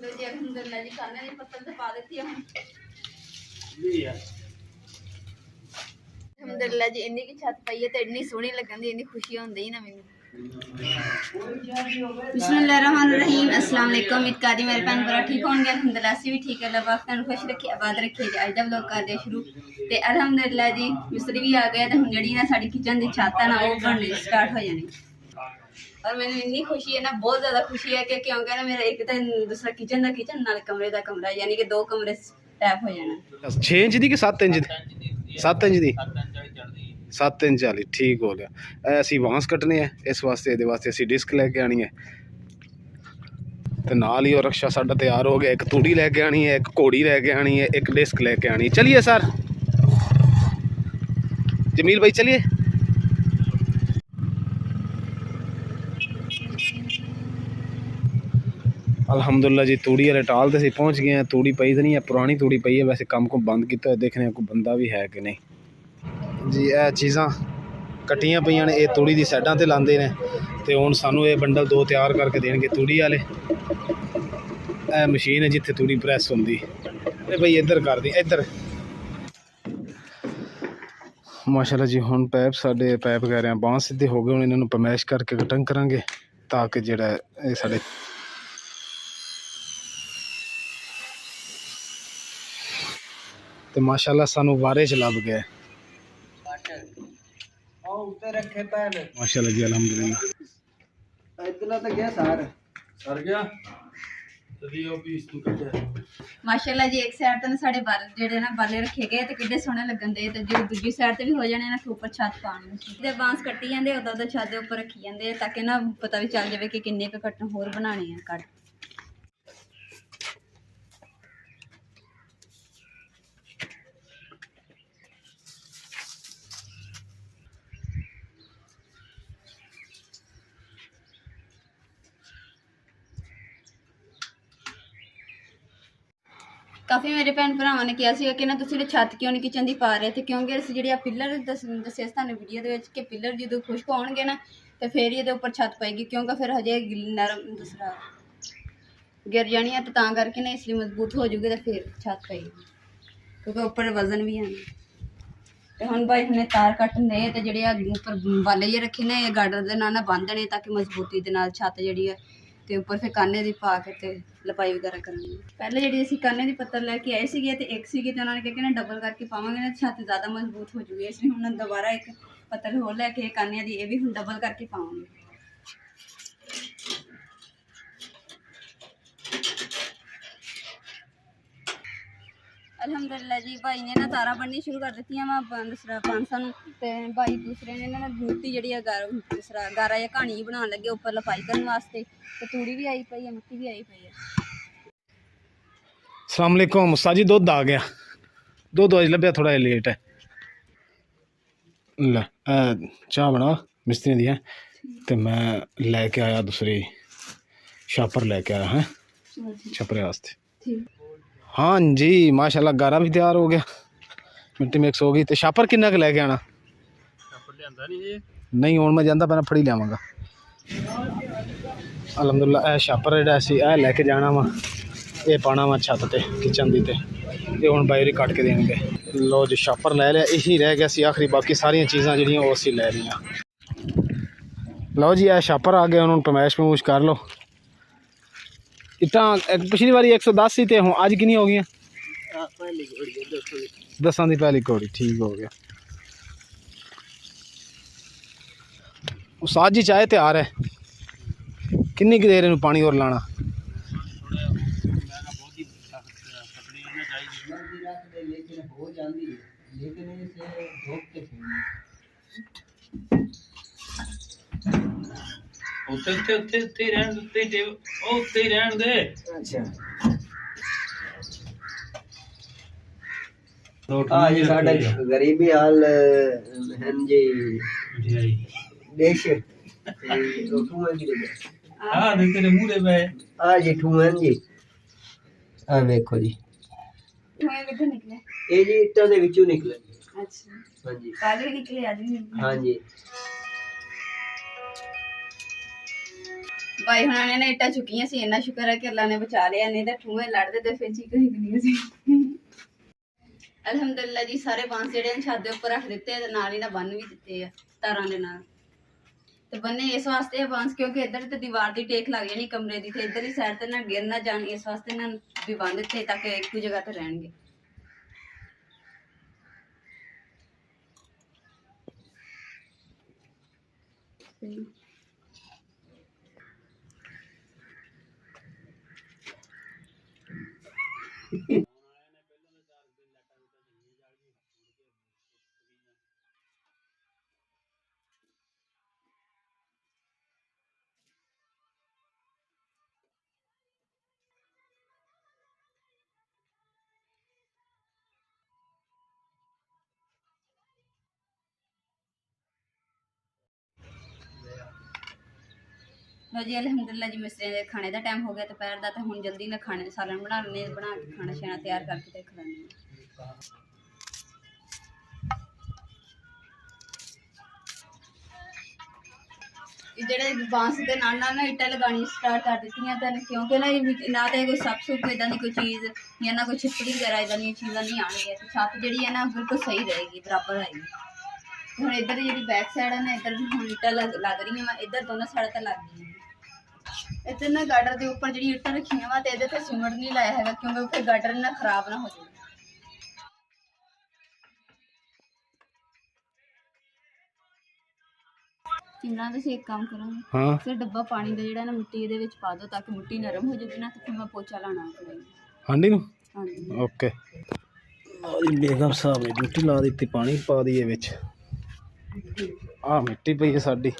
लो जी अल्हम्दुलिल्लाह जी खाने की पत्तल तो पा देती है अल्हम्दुलिल्लाह जी इन्नी की छत पई है तो इन्नी सोहनी लगन दी इन्नी खुशी होंदी ही ना मैनू। बिस्मिल्लाहिर्रहमानिर्रहीम अस्सलाम वालेकुम। उम्मीद करदी मेरे भैन भरा ठीक होंगे। अल्हम्दुलिल्लाह असी भी ठीक है। अल्लाह पाक तुहानू खुश रखे आबाद रखे। अज दा व्लॉग कर दे शुरू ते अल्हम्दुलिल्लाह जी मिस्त्री भी आ गए ते हुण जेहड़ी ना साडी किचन दी छत है ना वो बननी स्टार्ट हो जानी और मैंने इन्नी खुशी है ना बहुत ज़्यादा खुशी है कि क्योंकि ना मेरा एक तो दूसरा किचन दा किचन नाल कमरे दा कमरा यानी कि 2 कमरे टैप हो जाना। 6 इंच दी कि 7 इंच दी 7 इंच दी 7 इंच वाली ठीक हो गया। ਅਸੀਂ ਵਾਂਸ ਕੱਟਨੇ ਆ ਇਸ ਵਾਸਤੇ ਇਹਦੇ ਵਾਸਤੇ ਅਸੀਂ ਡਿਸਕ ਲੈ ਕੇ ਆਣੀ ਹੈ ਤੇ ਨਾਲ ਹੀ ਉਹ ਰਕਸ਼ਾ ਸਾਡਾ ਤਿਆਰ ਹੋ ਗਿਆ। ਇੱਕ ਤੂੜੀ ਲੈ ਕੇ ਆਣੀ ਹੈ, ਇੱਕ ਘੋੜੀ ਲੈ ਕੇ ਆਣੀ ਹੈ, ਇੱਕ ਡਿਸਕ ਲੈ ਕੇ ਆਣੀ। ਚਲਿए सर जमील भाई चलिए। अल्हम्दुलिल्लाह जी तूड़ी वाले टाल ते पहुँच गए हैं। तूड़ी पई तो नहीं है, पुरानी तूड़ी पई है। वैसे काम को बंद किया देखने कोई बंदा भी है कि नहीं जी। यह चीज़ां कट्टियां पईयां ने ये तूड़ी दी साइडां ते लांदे ने ते हुण सानू ये बंडल 2 तैयार करके देणगे तूड़ी वाले। यह मशीन है जिथे तूड़ी प्रैस होंदी। ए भाई इधर कर दी इधर माशाल्लाह जी। हुण पैप साडे पैप कह रहे हैं बांस सीधे हो गए। हुण इन्हां नूं पमैश करके कटिंग करांगे ताकि जिहड़ा ये साडे ते माशाल्लाह सानू वारे च लभ गया माशाल्लाह जी। अल्हम्दुलिल्लाह इतना तो गया सर गया माशाल्लाह जी। एक साइड तो साढ़े बाल जेडे ना बाले रखे गए तो किड्डे सोहने लगन दे ते जो दूजी साइड ते भी हो जाने ना तो ऊपर छत पाने ते बांस कट्टी जांदे उदा छत दे ऊपर रखी जांदे ताकि ना पता भी चल जाए कि किन्ने क कट्ट होर बनाने हैं कट। काफ़ी मेरे भैन भरावां ने कहा कि ना तुसीं छत क्यों नहीं किचन की पा रहे थे क्योंकि अस जी पिलर दस्से तुहानूं वीडियो दे विच कि पिलर जो खुश्क होणगे ना तो फिर ही ऊपर छत पाएगी क्योंकि फिर हजे नरम दूसरा गिर जानी है तो तां करके ना इसलिए मजबूत हो जाऊगी तो फिर छत पाएगी क्योंकि ऊपर वजन भी है। तो हम भाई हमने तार कट्टने तो जे ऊपर बाले जे रखे ने गार्डर के नाल बंधने ताकि मजबूती के नाल छत जी तो ऊपर फिर काने की पा के लपाई वगैरह करनी। पहले जी असी काने की पत्तल लैके आए थे तो एक सी तो उन्होंने कहा ना डबल करके पावे ना छत ज़्यादा मजबूत हो जाएगी इसलिए हमने दोबारा एक पत्तल होर लैके काने की ये भी हम डबल करके पावे। अल्हम्दुलिल्लाह जी भाई ने ना तारा बननी शुरू कर दी मैं दूसरा पांसा तो भाई दूसरे ने ना मिट्टी जी दूसरा गारा या कहानी बना लगे ऊपर लपाई करने वास्ते तो तूड़ी भी आई पई है मिट्टी भी आई पई है। अस्सलाम वालेकुम साजी दुध आ गया। दुध अज लभ्या थोड़ा लेट है। लै चाह बना मिस्त्री दी है तो मैं लैके आया दूसरी शापर लैके आया है छपरे वास्ते। हाँ जी माशाल्लाह गारा भी तैयार हो गया मिट्टी मिक्स हो गई। तो शापर किन्ना क लैके आना नहीं हुण मैं जांदा पैना फड़ी लियावांगा। अल्हम्दुलिल्लाह ए शापर जेहड़ा असीं ए लैके जाना वा ये पाना वा छत ते किचन दी ते हुण बाहर ही कट के देंगे। लो जी शापर लै लिया यही रह गया सी आखिरी बाकी सारियां चीज़ां जिहड़ियां ओह असीं लै लियां। लो जी ए शापर आ गया उन्होंने पमैश पमूश कर लो। इट्टां पिछली बारी 110 सी ते हुण अज कितनी हो गई 10 की पहली घोड़ी ठीक हो गया। साज जी चाहे तैयार है किन्नी देर इन्हूं पानी और लाना गरीबी हाल जी देश जी ठूहन जी आ देखो जी ये जी इट्टां दे विचों निकले। अच्छा हां जी कल भी निकले आज भी। हां जी ਭਾਈ ਹੁਣਾਂ ਨੇ ਨਾ ਇੱਟਾਂ ਚੁੱਕੀਆਂ ਸੀ, ਇੰਨਾ ਸ਼ੁਕਰ ਹੈ ਕਿ ਅੱਲਾ ਨੇ ਬਚਾ ਲਿਆ, ਨਹੀਂ ਤਾਂ ਠੂਵੇਂ ਲੜਦੇ ਤੇ ਫਿਰ ਚੀਕਾਂ ਨਿਕਲੀਆਂ ਸੀ। ਅਲਹਮਦੁਲਿਲਾ ਜੀ, ਸਾਰੇ ਬਾਂਸ ਜਿਹੜੇ ਨੇ ਛੱਤ ਦੇ ਉੱਪਰ ਰੱਖ ਦਿੱਤੇ ਆ ਤੇ ਨਾਲ ਹੀ ਨਾ ਬੰਨ ਵੀ ਦਿੱਤੇ ਆ ਤਾਰਾਂ ਦੇ ਨਾਲ। ਤੇ ਬੰਨੇ ਇਸ ਵਾਸਤੇ ਆ ਬਾਂਸ ਕਿਉਂਕਿ ਇੱਧਰ ਤੇ ਦੀਵਾਰ ਦੀ ਟੇਕ ਲੱਗ ਜਾਣੀ ਕਮਰੇ ਦੀ, ਤੇ ਇੱਧਰ ਹੀ ਸਾਈਡ ਤੇ ਨਾ ਗਿਰ ਨਾ ਜਾਣ, ਇਸ ਵਾਸਤੇ ਨਾ ਵੀ ਬੰਨ ਦਿੱਤੇ ਤਾਂ ਕਿ ਇੱਕੋ ਜਗ੍ਹਾ ਤੇ ਰਹਿਣਗੇ। ਲੋ ਜੀ ਅਲਹਮਦੁਲਿਲਾ ਜੀ, ਮਿਸਤਰੀਆਂ ਦੇ ਖਾਣੇ ਦਾ ਟਾਈਮ ਹੋ ਗਿਆ ਦੁਪਹਿਰ ਦਾ, ਤੇ ਹੁਣ ਜਲਦੀ ਨਾਲ ਖਾਣੇ ਸਾਲਣ ਬਣਾ ਲੈਣੇ, ਬਣਾ ਕੇ ਖਾਣਾ ਛਾਣਾ ਤਿਆਰ ਕਰਕੇ ਤੇ ਖਿਲਾਉਂਦੇ ਹਾਂ। ਜਿਹੜੇ ਬਾਂਸ ਦੇ ਨਾਲ ਨਾਲ ਨਾ ਇੱਟਾਂ ਲਗਾਉਣੀ ਸਟਾਰਟ ਕਰ ਦਿੱਤੀਆਂ ਤਾਂ, ਕਿਉਂਕਿ ਨਾ ਨਾ ਤਾਂ ਕੋਈ ਸੱਪ ਸੁੱਪ ਇਦਾਂ ਦੀ ਕੋਈ ਚੀਜ਼ ਜਾਂ ਨਾ ਕੋਈ ਛਿਪੜੀ ਵਗੈਰਾ ਇਦਾਂ ਦੀਆਂ ਚੀਜ਼ਾਂ ਨਹੀਂ ਆਉਣਗੀਆਂ, ਤੇ ਛੱਤ ਜਿਹੜੀ ਹੈ ਨਾ ਬਿਲਕੁਲ ਸਹੀ ਰਹੇਗੀ, ਬਰਾਬਰ ਆਏਗੀ। ਹੁਣ ਇੱਧਰ ਜਿਹੜੀ ਬੈਕ ਸਾਈਡ ਹੈ ਨਾ, ਇੱਧਰ ਹੁਣ ਇੱਟਾਂ ਲੱਗ ਰਹੀਆਂ ਵਾ, ਇੱਧਰ ਦੋਨੋਂ ਸਾਈਡ ਤੇ ਲੱਗ ਗਈਆਂ। ਇੱਧਰ ਨਾ ਗਾਡਰ ਦੇ ਉੱਪਰ ਜਿਹੜੀ ਇੱਟਾਂ ਰੱਖੀਆਂ ਵਾ, ਤੇ ਇਹਦੇ ਤੇ ਸੀਮੈਂਟ ਨਹੀਂ ਲਾਇਆ ਹੈਗਾ ਕਿਉਂਕਿ ਫਿਰ ਗਾਡਰ ਨਾ ਖਰਾਬ ਨਾ ਹੋ ਜਾਵੇ। ਇਮਰਾਨ, ਤੁਸੀਂ ਇੱਕ ਕੰਮ ਕਰੋ, ਹਾਂ ਫਿਰ ਡੱਬਾ ਪਾਣੀ ਦਾ ਜਿਹੜਾ ਨਾ ਮਿੱਟੀ ਇਹਦੇ ਵਿੱਚ ਪਾ ਦਿਓ ਤਾਂ ਕਿ ਮਿੱਟੀ ਨਰਮ ਹੋ ਜਾਵੇ ਨਾ, ਤੇ ਫਿਰ ਮੈਂ ਪੋਚਾ ਲਾਉਣਾ ਪੜੇਗਾ। ਹਾਂਡੀ ਨੂੰ ਹਾਂਜੀ ਓਕੇ। ਬੇਗਮ ਸਾਹਿਬ ਨੇ ਮਿੱਟੀ ਲਾ ਦਿੱਤੀ, ਪਾਣੀ ਪਾ ਦਈਏ ਵਿੱਚ। ਆਹ ਮਿੱਟੀ ਪਈ ਹੈ ਸਾਡੀ।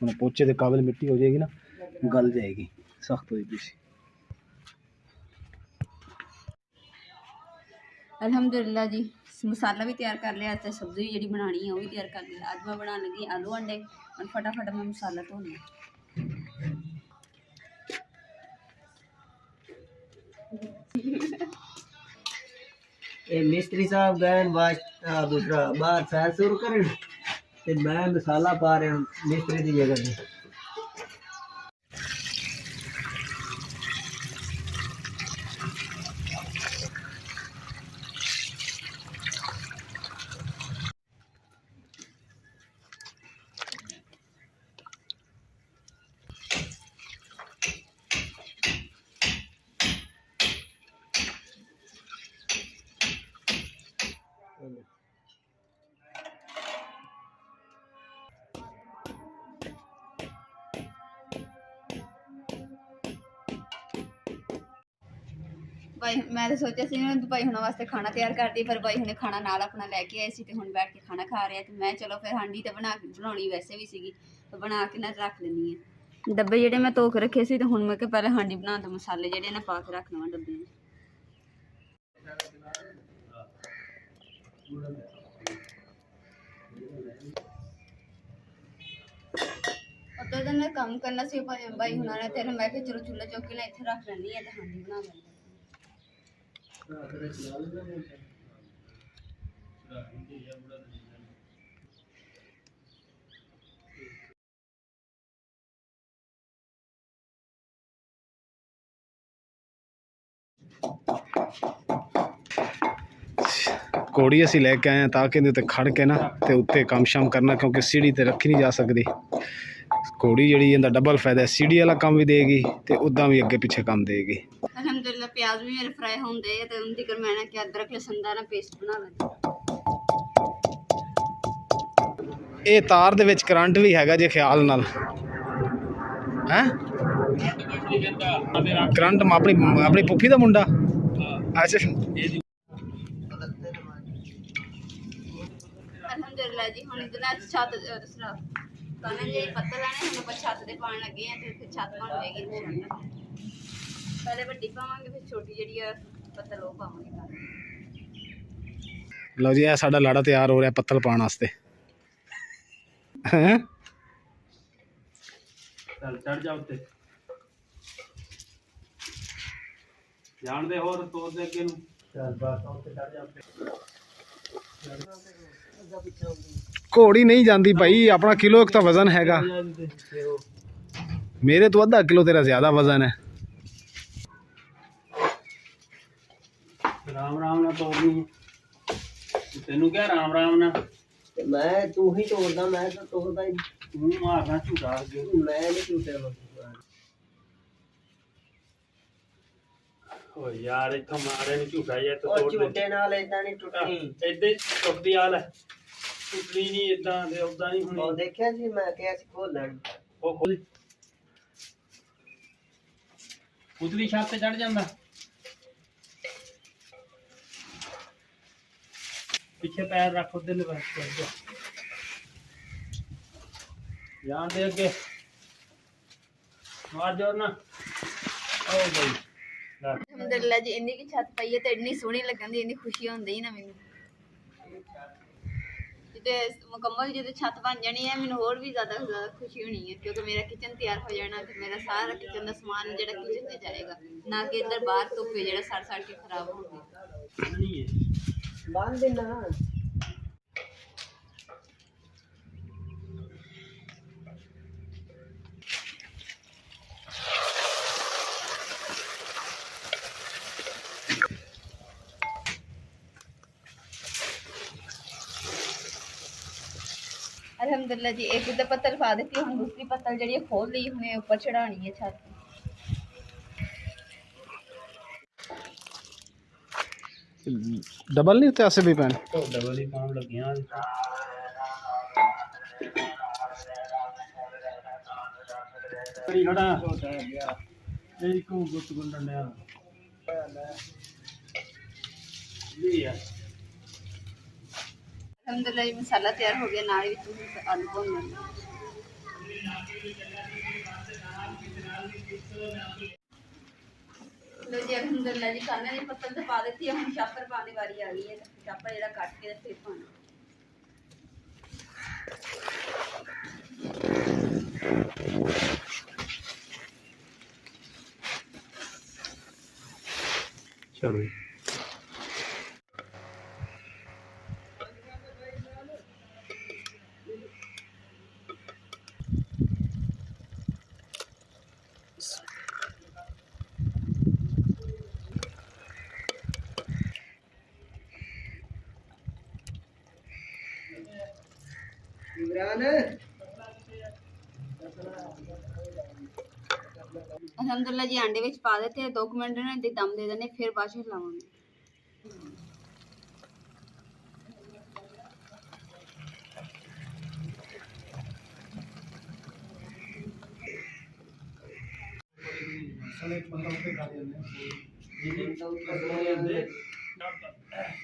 ਹੁਣ ਪੋਚੇ ਦੇ ਕਾਬਿਲ ਮਿੱਟੀ ਹੋ ਜਾਏਗੀ ਨਾ, ਗਲ ਜਾਏਗੀ, ਸਖਤ ਹੋਈ ਪਈ ਸੀ। ਅਲਹਮਦੁਲਿਲਾ ਜੀ, ਮਸਾਲਾ ਵੀ ਤਿਆਰ ਕਰ ਲਿਆ ਤੇ ਸਬਜ਼ੀ ਜਿਹੜੀ ਬਣਾਉਣੀ ਹੈ ਉਹ ਵੀ ਤਿਆਰ ਕਰ ਲਈ। ਅੱਜ ਮੈਂ ਬਣਾਉਣ ਲੱਗੀ ਆਲੂ ਅੰਡੇ। ਹੁਣ ਫਟਾਫਟ ਮੈਂ ਮਸਾਲਾ ਧੋਣਾ। ਇਹ ਮਿਸਤਰੀ ਸਾਹਿਬ ਗਏ ਬਾਅਦ ਦੂਸਰਾ ਬਾਹਰ ਸੈਰ ਸ਼ੁਰੂ ਕਰਨ, ਤੇ ਮੈਂ ਮਸਾਲਾ ਪਾ ਰਿਹਾ ਮਿਸਤਰੀ ਦੀ ਜਗ੍ਹਾ ਤੇ। ਭਾਈ ਮੈਂ ਤਾਂ ਸੋਚਿਆ ਸੀ ਨਾ ਭਾਈ ਹੁਣਾਂ ਵਾਸਤੇ ਖਾਣਾ ਤਿਆਰ ਕਰਦੀ, ਪਰ ਭਾਈ ਹੁਣੇ ਖਾਣਾ ਨਾਲ ਆਪਣਾ ਲੈ ਕੇ ਆਏ ਸੀ ਤੇ ਹੁਣ ਬੈਠ ਕੇ ਖਾਣਾ ਖਾ ਰਹੇ ਆ। ਤੇ ਮੈਂ ਚਲੋ ਫਿਰ ਹਾਂਡੀ ਤੇ ਬਣਾਉਣੀ ਵੈਸੇ ਵੀ ਸੀਗੀ, ਤੇ ਬਣਾ ਕੇ ਨਾ ਰੱਖ ਲੈਂਦੀ ਹਾਂ। ਡੱਬੇ ਜਿਹੜੇ ਮੈਂ ਧੋ ਕੇ ਰੱਖੇ ਸੀ, ਤੇ ਹੁਣ ਮੈਂ ਕਿਹਾ ਪਹਿਲਾਂ ਹਾਂਡੀ ਬਣਾਉਣ ਦੇ ਮਸਾਲੇ ਜਿਹੜੇ ਨਾ ਪਾ ਕੇ ਰੱਖ ਲਵਾਂ ਡੱਬੇ ਨੂੰ। ਉੱਧਰ ਦਾ ਮੈਂ ਕੰਮ ਕਰਨਾ ਸੀ ਭਾਈ ਹੁਣਾਂ ਨੇ, ਤੇ ਮੈਂ ਕਿਹਾ ਚਲੋ ਚੁੱਲ੍ਹਾ ਚੌਕ ਕੇ ਨਾ ਇੱਥੇ ਰੱਖ ਲੈਂਦੀ ਹਾਂ ਤੇ ਹਾਂਡੀ ਬਣਾ ਲੈਂਦੀ। ਕੋੜੀ ਅਸੀਂ ਲੈ ਕੇ ਆਏ ਹਾਂ ਤਾਂ ਕਿ ਇਹਦੇ ਉੱਤੇ ਖੜ ਕੇ ਨਾ ਤੇ ਉੱਤੇ ਕੰਮ ਸ਼ਾਮ ਕਰਨਾ, ਕਿਉਂਕਿ ਸੀੜੀ ਤੇ ਰੱਖੀ ਨਹੀਂ ਜਾ ਸਕਦੀ। ਕੋੜੀ ਜਿਹੜੀ ਇਹਦਾ ਡਬਲ ਫਾਇਦਾ, ਸੀੜੀ ਵਾਲਾ ਕੰਮ ਵੀ ਦੇਗੀ ਤੇ ਉੱਦਾਂ ਵੀ ਅੱਗੇ ਪਿੱਛੇ ਕੰਮ ਦੇਗੀ। ਅਲਹਮਦੁਲਿਲਾ ਪਿਆਜ਼ ਵੀ ਮੇਰੇ ਫਰਾਈ ਹੁੰਦੇ ਆ, ਤੇ ਉਹਨਾਂ ਦੀ ਮੈਂ ਨਾ ਕਿ ਅਦਰਕ ਲਸਣ ਦਾ ਨਾ ਪੇਸਟ ਬਣਾ ਲੈਂਦੀ। ਇਹ ਤਾਰ ਦੇ ਵਿੱਚ ਕਰੰਟ ਵੀ ਹੈਗਾ ਜੇ ਖਿਆਲ ਨਾਲ ਹੈ। ਕਰੰਟ ਆਪਣੀ ਪੁੱਫੀ ਦਾ ਮੁੰਡਾ। ਅੱਛਾ ਅਲਹਮਦੁਲਿਲਾ ਜੀ, ਹੁਣ ਇਹਦੇ ਨਾਲ ਛੱਤ ਕਾਨੇ ਜੇ ਪੱਤਲ ਲਾਣੇ, ਹੁਣ ਆਪਾਂ ਛੱਤ ਦੇ ਪਾਣ ਲੱਗੇ ਆ, ਤੇ ਫਿਰ ਛੱਤ ਬਣ ਜਾਏਗੀ ਇਨਸ਼ਾਅੱਲਾ। ਪਹਿਲੇ ਵੱਡੀ ਪਾਵਾਂਗੇ, ਫਿਰ ਛੋਟੀ ਜਿਹੜੀ ਆ ਪੱਤਲ ਉਹ ਪਾਵਾਂਗੇ। ਲਓ ਜੀ, ਇਹ ਸਾਡਾ ਲਾੜਾ ਤਿਆਰ ਹੋ ਰਿਹਾ ਪੱਤਲ ਪਾਉਣ ਵਾਸਤੇ। ਹੈਂ ਚੱਲ ਚੜ ਜਾ ਉੱਤੇ, ਜਾਣਦੇ ਹੋਰ ਤੋਰ ਦੇ ਅੱਗੇ ਨੂੰ। ਚੱਲ ਬਸ ਉੱਤੇ ਚੜ ਜਾ। ਘੋੜੀ ਨਹੀਂ ਜਾਂਦੀ ਭਾਈ, ਆਪਣਾ ਕਿਲੋ ਇੱਕ ਤਾਂ ਵਜ਼ਨ ਹੈਗਾ। ਮੇਰੇ ਤੋਂ ਅੱਧਾ ਕਿਲੋ ਤੇਰਾ ਜ਼ਿਆਦਾ ਵਜ਼ਨ ਹੈ। ਰਾਮ ਰਾਮ ਨਾਲ ਤੋੜਨੀ ਤੈਨੂੰ ਕਿਹਾ ਰਾਮ ਰਾਮ ਨਾਲ ਤੇ ਮੈਂ ਤੂੰ ਹੀ ਤੋੜਦਾ, ਮੈਂ ਤਾਂ ਤੋੜਦਾ ਹੀ ਤੂੰ ਮਾਰਨਾ ਝੂਠਾ ਅੱਗੇ ਮੈਂ ਨਹੀਂ ਝੂਠੇ ਓ ਯਾਰ ਇੱਥੋਂ ਮਾਰੇ ਨੂੰ ਝੂਠਾ ਯਾਰ ਤੂੰ ਉਹ ਤੋੜ ਦੇ ਝੂਟੇ ਨਾਲ ਏਦਾਂ ਨਹੀਂ ਟੁੱਟਣੀ। ਏਦਾਂ ਹੀ ਟੁੱਟਦੀ ਹਾਲ ਹੈ, ਟੁੱਟਣੀ ਨਹੀਂ ਏਦਾਂ ਤੇ ਉਦਾਂ ਨਹੀਂ ਉਹ ਹੋਣੀ। ਦੇਖਿਆ ਸੀ ਮੈਂ ਕਿਹਾ ਸੀ ਖੋਲਣ, ਉਹ ਖੋਲ ਉਤਲੀ ਛੱਤ ਤੇ ਚੜ ਜਾਂਦਾ, ਪਿੱਛੇ ਪੈਰ ਰੱਖ ਉਧਰਲੇ ਪਾਸੇ ਜਾਣ ਦੇ ਅੱਗੇ ਮਾਰ ਜੋਰ ਨਾ। ਓ ਬਈ ਅਲਹਮਦੁਲਿਲਾ ਜੀ, ਇੰਨੀ ਕੀ ਛੱਤ ਪਈ ਹੈ ਤੇ ਇੰਨੀ ਸੋਹਣੀ ਲੱਗਣ ਦੀ, ਇੰਨੀ ਖੁਸ਼ੀ ਹੁੰਦੀ ਨਾ ਮੈਨੂੰ। ਤੇ ਮੁਕੰਮਲ ਜਦੋਂ ਛੱਤ ਬਣ ਜਾਣੀ ਹੈ ਮੈਨੂੰ ਹੋਰ ਵੀ ਜ਼ਿਆਦਾ ਖੁਸ਼ੀ ਹੋਣੀ ਹੈ, ਕਿਉਂਕਿ ਮੇਰਾ ਕਿਚਨ ਤਿਆਰ ਹੋ ਜਾਣਾ ਤੇ ਮੇਰਾ ਸਾਰਾ ਕਿਚਨ ਦਾ ਸਮਾਨ ਜਿਹੜਾ ਕਿਚਨ ਤੇ ਜਾਏਗਾ, ਨਾ ਕਿ ਇੱਧਰ ਬਾਹਰ ਧੁੱਪੇ ਜਿਹੜਾ ਸੜ ਸੜ ਕੇ ਖਰਾਬ ਹੋਵੇ। ਨਹੀਂ ਹੈ ਬੰਨ ਦੇਣਾ। ਅਲਹਮਦੁਲਿਲਾ ਜੀ, ਇੱਕ ਤਾਂ ਪੱਤਲ ਪਾ ਦਿੱਤੀ, ਹੁਣ ਦੂਸਰੀ ਪੱਤਲ ਜਿਹੜੀ ਖੋਲ ਲਈ, ਹੁਣੇ ਉੱਪਰ ਚੜਾਉਣੀ ਹੈ ਛੱਤ। ਡਬਲ ਨਹੀਂ ਉੱਤੇ ਆਸੇ ਵੀ ਪੈਣ। ਡਬਲ ਹੀ ਪਾਉਣ ਲੱਗਿਆ ਕਰੀ ਖੜਾ ਇਹ ਕੋ ਗੁੱਤ ਗੁੰਡਣ ਡਿਆ ਇਹ ਆ। ਅਲਹਮਦੁਲਿਲਾ ਜੀ, ਮਸਾਲਾ ਤਿਆਰ ਹੋ ਗਿਆ, ਨਾਲ ਵਿੱਚ ਤੁਸੀਂ ਆਲੂ ਭੁੰਨ ਲੈਣੇ। ਲੋ ਜੀ, ਅਲਹਮਦੁਲਿਲਾ ਜੀ, ਕਾਨੇ ਦੀ ਪੱਤਲ ਤੇ ਪਾ ਦਿੱਤੀ ਹੈ, ਹੁਣ ਛਾਪਰ ਪਾਉਣ ਦੀ ਵਾਰੀ ਆ ਗਈ ਹੈ। ਛਾਪਰ ਜਿਹੜਾ ਕੱਟ ਕੇ ਤੇ ਫਿਰ ਪਾਉਣਾ। ਚਲੋ इमरान ਅਲਹਮਦੁਲਿਲਾ ਜੀ, ਆਂਡੇ ਵਿੱਚ ਪਾ ਦਿੱਤੇ, 2 ਮਿੰਟ ਇਹਨਾਂ ਦੇ ਦਮ ਦੇ ਦੇਣੇ, ਫਿਰ ਬਾਅਦ ਚ ਹਿਲਾਵਾਂਗੇ।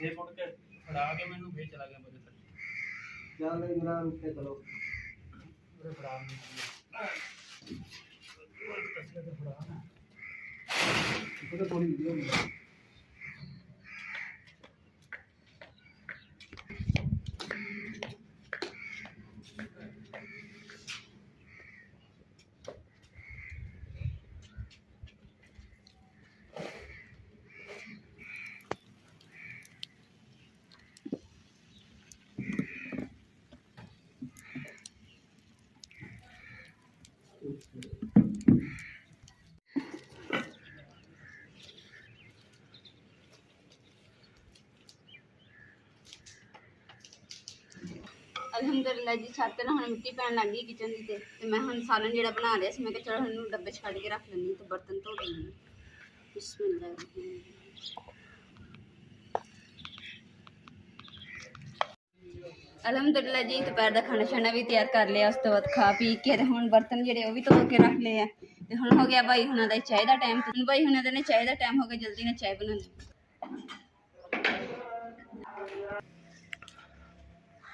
ਇਹ ਮੁੜ ਕੇ ਫੜਾ ਕੇ ਮੈਨੂੰ ਫੇਰ ਚਲਾ ਗਿਆ ਮੇਰੇ ਥੱਲੇ। चल इमरान उठे चलो। ਉਹਦੇ ਫੜਾ ਮੈਨੂੰ ਤਸਲੇ ਤੇ ਫੜਾ ਨਾ ਉਹਦੇ ਥੋੜੀ ਵੀਡੀਓ ਨਹੀਂ ਅਲਹਮਦੁਲਿਲਾ ਜੀ, ਛੱਤ ਤੇ ਨਾ ਹੁਣ ਮਿੱਟੀ ਪੈਣ ਲੱਗ ਗਈ ਕਿਚਨ ਦੀ ਤੇ ਮੈਂ ਹੁਣ ਸਾਲਨ ਜਿਹੜਾ ਬਣਾ ਰਿਹਾ ਸੀ, ਮੈਂ ਕਿਹਾ ਚਲੋ ਇਹਨੂੰ ਡੱਬੇ 'ਚ ਕੱਢ ਕੇ ਰੱਖ ਲੈਂਦੀ ਤੇ ਬਰਤਨ ਧੋ ਲੈਂਦੀ। ਬਿਸਮਿਲ੍ਲਾਹ। ਅਲਹਮਦੁਲਿਲਾ ਜੀ, ਦੁਪਹਿਰ ਦਾ ਖਾਣਾ ਛਾਣਾ ਵੀ ਤਿਆਰ ਕਰ ਲਿਆ, ਉਸ ਤੋਂ ਬਾਅਦ ਖਾ ਪੀ ਕੇ ਤੇ ਹੁਣ ਬਰਤਨ ਜਿਹੜੇ ਉਹ ਵੀ ਧੋ ਕੇ ਰੱਖ ਲਏ ਆ ਤੇ ਹੁਣ ਹੋ ਗਿਆ ਭਾਈ ਹੁਣਾਂ ਦਾ ਚਾਹ ਦਾ ਟਾਈਮ। ਤੇ ਭਾਈ ਹੁਣਾਂ ਦਾ ਨੇ ਚਾਹ ਦਾ ਟਾਈਮ ਹੋ ਗਿਆ, ਜਲਦੀ ਨਾਲ ਚਾਹ ਬਣਾਉਣੀ।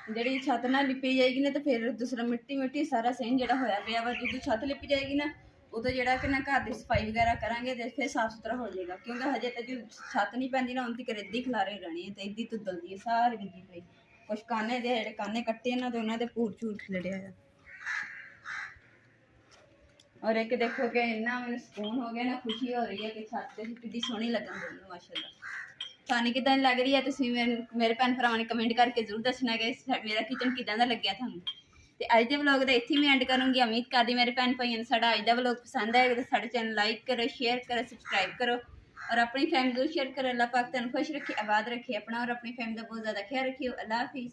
ਜਿਹੜੀ ਛੱਤ ਨਾਲ ਲਿਪੀ ਜਾਏਗੀ ਨਾ ਤੇ ਫਿਰ ਦੂਸਰਾ ਮਿੱਟੀ ਮਿੱਟੀ ਸਾਰਾ ਸਹਿਣ ਜਿਹੜਾ ਹੋਇਆ ਪਿਆ ਵਾ, ਜਦੋਂ ਛੱਤ ਲਿਪੀ ਜਾਏਗੀ ਨਾ ਉਦੋਂ ਜਿਹੜਾ ਕਿ ਨਾ ਘਰ ਦੀ ਸਫਾਈ ਵਗੈਰਾ ਕਰਾਂਗੇ ਤੇ ਫਿਰ ਸਾਫ਼ ਸੁਥਰਾ ਹੋ ਜਾਏਗਾ, ਕਿਉਂਕਿ ਹਜੇ ਤਾਂ ਜੋ ਛੱਤ ਨਹੀਂ ਪੈਂਦੀ ਨਾ, ਹੁਣ ਤੱਕ ਇੱਦਾਂ ਹੀ ਖਿਲਾਰੇ ਰਹਿਣੇ ਤੇ ਇੱਦਾਂ ਹੀ ਧੁੱਦਲਦੀ ਹੈ ਸਾਰੀ ਵਿੱਜੀ ਪਈ। ਕੁਛ ਕਾਨੇ ਦੇ ਜਿਹੜੇ ਕਾਨੇ ਕੱਟੇ ਇਹਨਾਂ ਦੇ ਉਹਨਾਂ ਦੇ ਭੂਰ ਝੂਰ ਖਿਲੜਿਆ ਆ। ਔਰ ਇੱਕ ਦੇਖੋ ਕਿ ਇੰਨਾ ਮੈਨੂੰ ਸਕੂਨ ਹੋ ਗਿਆ ਨਾ, ਖੁਸ਼ੀ ਹੋ ਰਹੀ ਹੈ ਕਿ ਛੱਤ ਤੇ ਕਿੰਨੀ ਸੋਹਣੀ ਲੱਗਣ ਦੀ ਮਾਸ਼ਾਅੱਲਾ। ਤੁਹਾਨੂੰ ਕਿਦਾਂ ਲੱਗ ਰਹੀ ਹੈ ਤੁਸੀਂ ਮੇਰੇ ਭੈਣ ਭਰਾਵਾਂ ਨੇ ਕਮੈਂਟ ਕਰਕੇ ਜ਼ਰੂਰ ਦੱਸਣਾ ਕਿ ਮੇਰਾ ਕਿਚਨ ਕਿਦਾਂ ਦਾ ਲੱਗਿਆ ਤੁਹਾਨੂੰ। ਤੇ ਅੱਜ ਦੇ ਵਲੌਗ ਦਾ ਇੱਥੇ ਮੈਂ ਐਂਡ ਕਰੂੰਗੀ। ਉਮੀਦ ਕਰਦੀ ਮੇਰੇ ਭੈਣ ਭਾਈਆਂ ਨੂੰ ਸਾਡਾ ਅੱਜ ਦਾ ਵਲੌਗ ਪਸੰਦ ਆਏਗਾ ਤਾਂ ਸਾਡੇ ਚੈਨਲ ਲਾਈਕ ਕਰੋ, ਸ਼ੇਅਰ ਕਰੋ, ਸਬਸਕ੍ਰਾਈਬ ਕਰੋ और अपनी फैमिली को शेयर करो। अल्लाह पाक तुम खुश रखे, आबाद रखे, अपना और अपनी फैमिली का बहुत ज़्यादा ख्याल रखियो। अल्लाह हाफिज़।